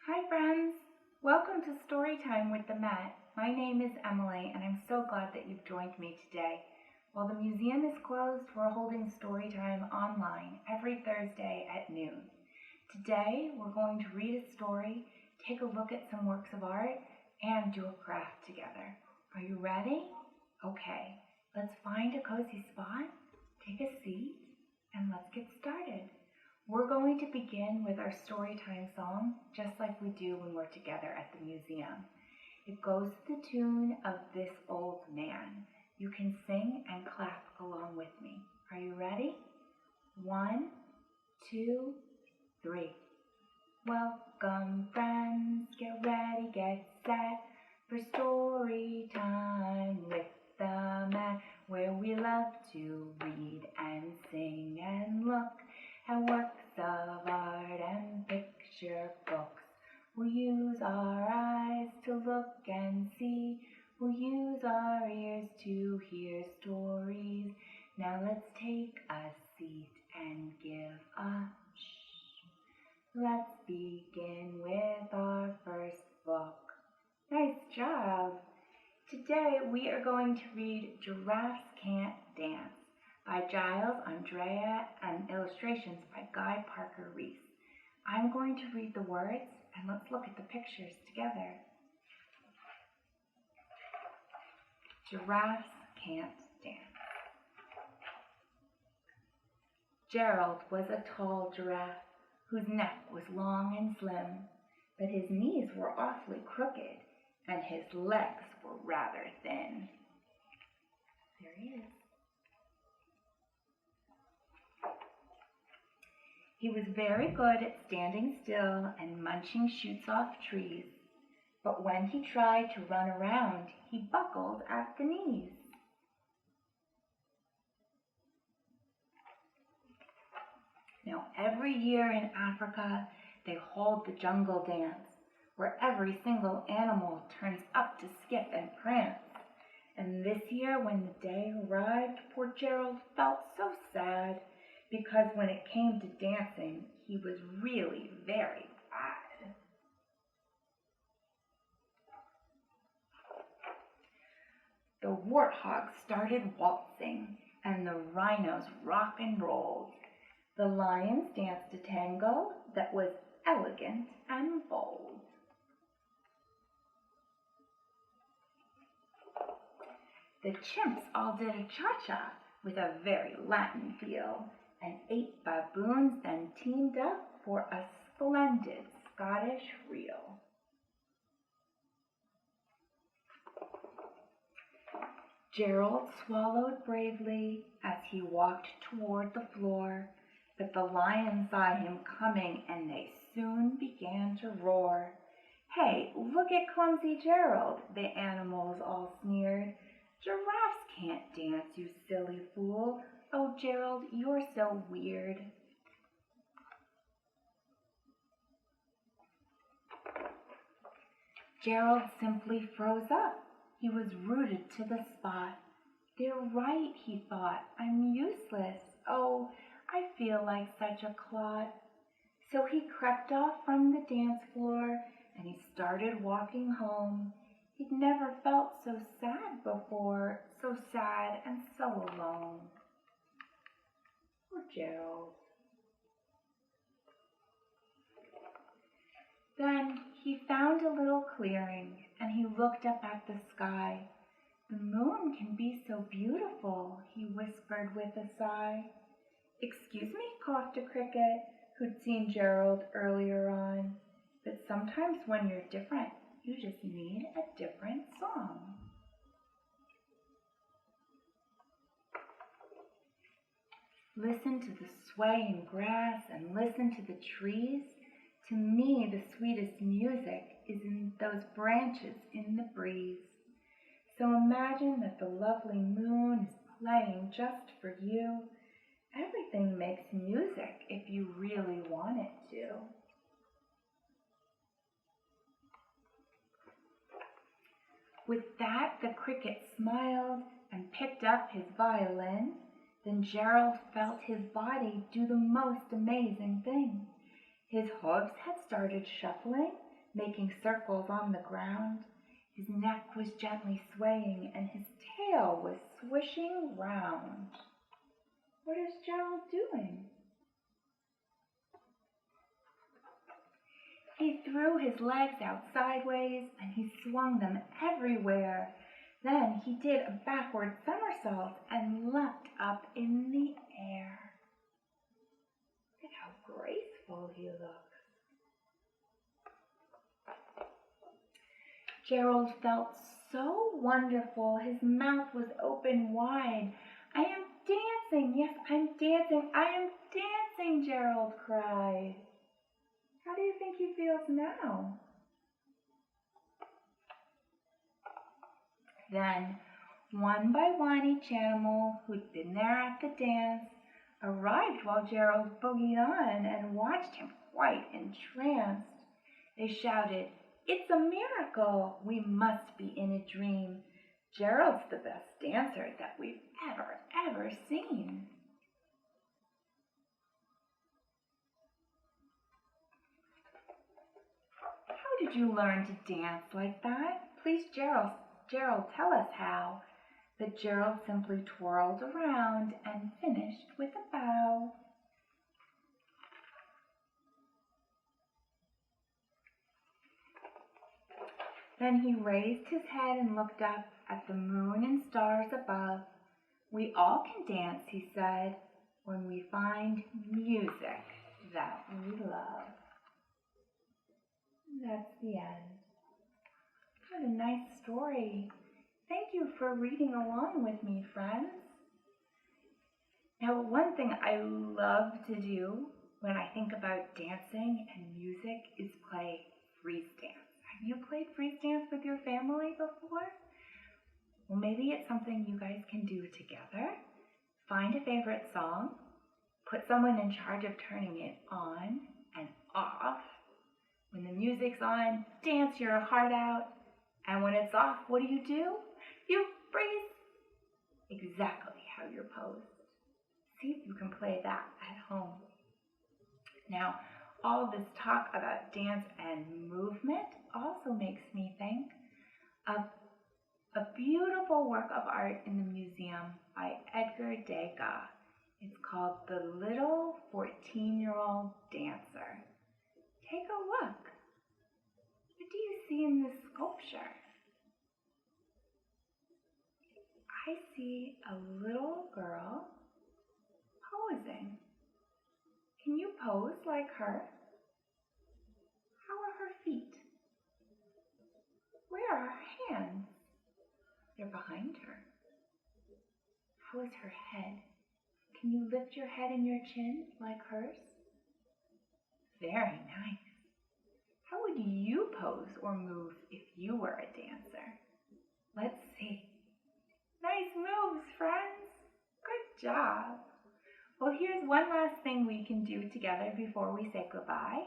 Hi friends! Welcome to Storytime with the Met. My name is Emily and I'm so glad that you've joined me today. While the museum is closed, we're holding Storytime online every Thursday at noon. Today we're going to read a story, take a look at some works of art, and do a craft together. Are you ready? Okay, let's find a cozy spot, take a seat, and let's get started. We're going to begin with our Storytime song, just like we do when we're together at the museum. It goes to the tune of This Old Man. You can sing and clap along with me. Are you ready? 1, 2, 3. Welcome friends, get ready, get set for story time with the Met, where we love to read and sing and look at works of art and picture books. We'll use our eyes to look and see. We'll use our ears to hear stories. Now let's take a seat and give a shh. Let's begin with our first book. Nice job! Today we are going to read Giraffes Can't Dance by Giles Andreae and illustrations by Guy Parker-Rees. I'm going to read the words and let's look at the pictures together. Giraffes Can't Dance. Gerald was a tall giraffe whose neck was long and slim, but his knees were awfully crooked and his legs were rather thin. There he is. He was very good at standing still and munching shoots off trees, but when he tried to run around, he buckled at the knees. Now, every year in Africa, they hold the jungle dance, where every single animal turns up to skip and prance. And this year, when the day arrived, poor Gerald felt so sad, because when it came to dancing, he was really very bad. The warthogs started waltzing, and the rhinos rock and rolled. The lions danced a tango that was elegant and bold. The chimps all did a cha-cha with a very Latin feel, and 8 baboons then teamed up for a splendid Scottish reel. Gerald swallowed bravely as he walked toward the floor, but the lions saw him coming and they soon began to roar. "Hey, look at clumsy Gerald," the animals all sneered. "Giraffes can't dance, you silly fool. Oh, Gerald, you're so weird." Gerald simply froze up. He was rooted to the spot. "They're right," he thought. "I'm useless. Oh, I feel like such a clot." So he crept off from the dance floor and he started walking home. He'd never felt so sad before, so sad and so alone. Poor Gerald. Then he found a little clearing and he looked up at the sky. "The moon can be so beautiful," he whispered with a sigh. "Excuse me," coughed a cricket who'd seen Gerald earlier on, "but sometimes when you're different, you just need a different song." Listen to the swaying grass and listen to the trees. To me, the sweetest music is in those branches in the breeze. So imagine that the lovely moon is playing just for you. Everything makes music if you really want it to. With that, the cricket smiled and picked up his violin. Then Gerald felt his body do the most amazing thing. His hooves had started shuffling, making circles on the ground. His neck was gently swaying, and his tail was swishing round. What is Gerald doing? He threw his legs out sideways, and he swung them everywhere. Then he did a backward somersault and leapt up in the air. Look at how graceful he looks. Gerald felt so wonderful. His mouth was open wide. I am dancing. Yes, I'm dancing. I am dancing, Gerald cried. How do you think he feels now? Then, one by one, each animal who'd been there at the dance arrived while Gerald boogied on and watched him quite entranced. They shouted, "It's a miracle! We must be in a dream. Gerald's the best dancer that we've ever seen." How did you learn to dance like that? Please, Gerald, tell us how. But Gerald simply twirled around and finished with a bow. Then he raised his head and looked up at the moon and stars above. "We all can dance," he said, "when we find music that we love." And that's the end. What a nice story. Thank you for reading along with me, friends. Now, one thing I love to do when I think about dancing and music is play freeze dance. Have you played freeze dance with your family before? Well, maybe it's something you guys can do together. Find a favorite song, put someone in charge of turning it on and off. When the music's on, dance your heart out. And when it's off, what do? You freeze. Exactly how you're posed. See if you can play that at home. Now, all this talk about dance and movement also makes me think of a beautiful work of art in the museum by Edgar Degas. It's called The Little 14-Year-Old Dancer. Take a look. What do you see in this sculpture? I see a little girl posing. Can you pose like her? How are her feet? Where are her hands? They're behind her. How is her head? Can you lift your head and your chin like hers? Very nice. How would you pose or move if you were a dancer? Let's see. Nice moves, friends. Good job. Well, here's one last thing we can do together before we say goodbye.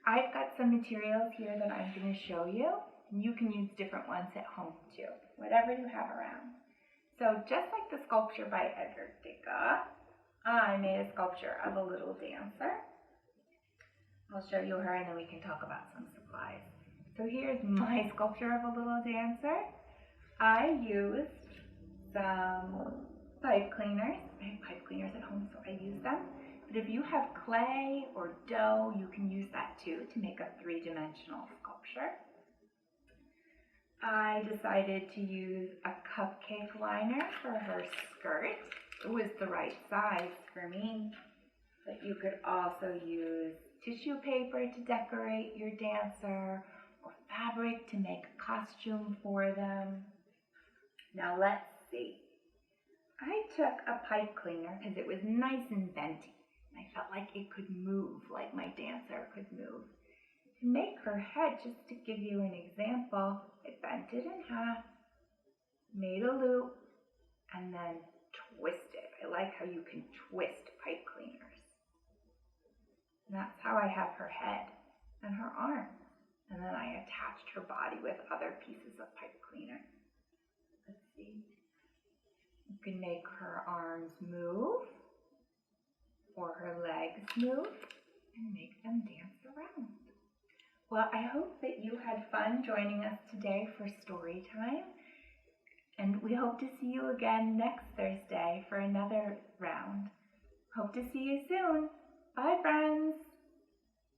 I've got some materials here that I'm going to show you, and you can use different ones at home too, whatever you have around. So just like the sculpture by Edgar Degas, I made a sculpture of a little dancer. I'll show you her and then we can talk about some supplies. So here's my sculpture of a little dancer. I used some pipe cleaners. I have pipe cleaners at home, so I use them. But if you have clay or dough, you can use that too to make a three-dimensional sculpture. I decided to use a cupcake liner for her skirt. It was the right size for me. But you could also use tissue paper to decorate your dancer or fabric to make a costume for them. Now let's see. I took a pipe cleaner because it was nice and bendy. I felt like it could move, like my dancer could move. To make her head, just to give you an example, I bent it in half, made a loop, and then twisted. I like how you can twist pipe cleaners. And that's how I have her head and her arms. And then I attached her body with other pieces of pipe cleaner. Let's see. You can make her arms move or her legs move and make them dance around. Well, I hope that you had fun joining us today for story time. And we hope to see you again next Thursday for another round. Hope to see you soon. Bye, friends.